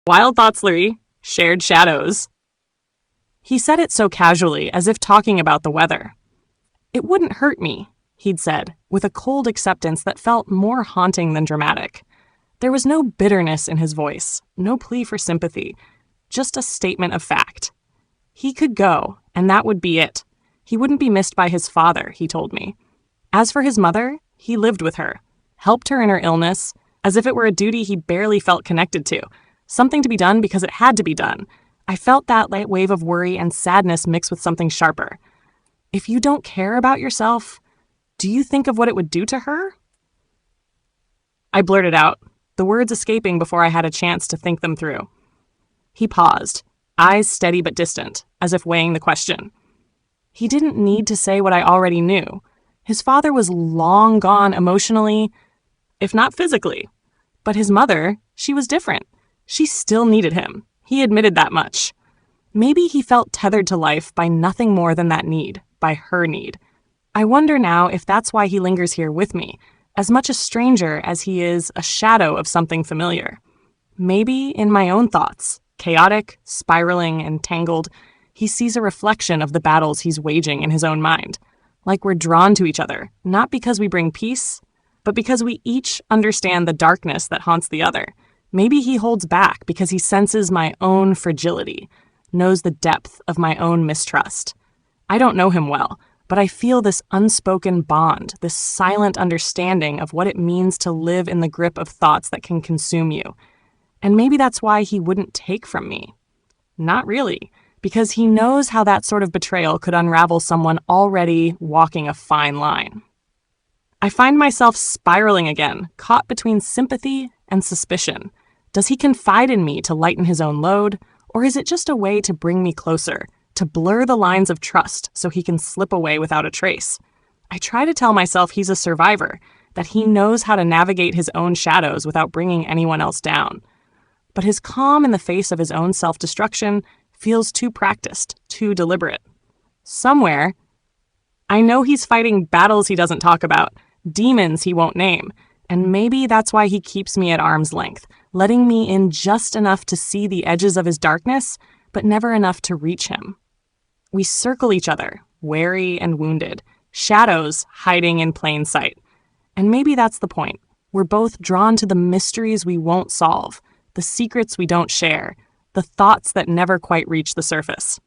Wild Thoughts 3, Shared Shadows. He said it so casually, as if talking about the weather. It wouldn't hurt me, he'd said, with a cold acceptance that felt more haunting than dramatic. There was no bitterness in his voice, no plea for sympathy, just a statement of fact. He could go, and that would be it. He wouldn't be missed by his father, he told me. As for his mother, he lived with her, helped her in her illness, as if it were a duty he barely felt connected to, something to be done because it had to be done. I felt that light wave of worry and sadness mixed with something sharper. If you don't care about yourself, do you think of what it would do to her? I blurted out, the words escaping before I had a chance to think them through. He paused, eyes steady but distant, as if weighing the question. He didn't need to say what I already knew. His father was long gone emotionally, if not physically. But his mother, she was different. She still needed him. He admitted that much. Maybe he felt tethered to life by nothing more than that need, by her need. I wonder now if that's why he lingers here with me, as much a stranger as he is a shadow of something familiar. Maybe in my own thoughts, chaotic, spiraling, and tangled, he sees a reflection of the battles he's waging in his own mind. Like we're drawn to each other, not because we bring peace, but because we each understand the darkness that haunts the other. Maybe he holds back because he senses my own fragility, knows the depth of my own mistrust. I don't know him well, but I feel this unspoken bond, this silent understanding of what it means to live in the grip of thoughts that can consume you. And maybe that's why he wouldn't take from me. Not really, because he knows how that sort of betrayal could unravel someone already walking a fine line. I find myself spiraling again, caught between sympathy and suspicion. Does he confide in me to lighten his own load, or is it just a way to bring me closer, to blur the lines of trust so he can slip away without a trace? I try to tell myself he's a survivor, that he knows how to navigate his own shadows without bringing anyone else down. But his calm in the face of his own self-destruction feels too practiced, too deliberate. Somewhere, I know he's fighting battles he doesn't talk about, demons he won't name, and maybe that's why he keeps me at arm's length, letting me in just enough to see the edges of his darkness, but never enough to reach him. We circle each other, wary and wounded, shadows hiding in plain sight. And maybe that's the point. We're both drawn to the mysteries we won't solve, the secrets we don't share, the thoughts that never quite reach the surface.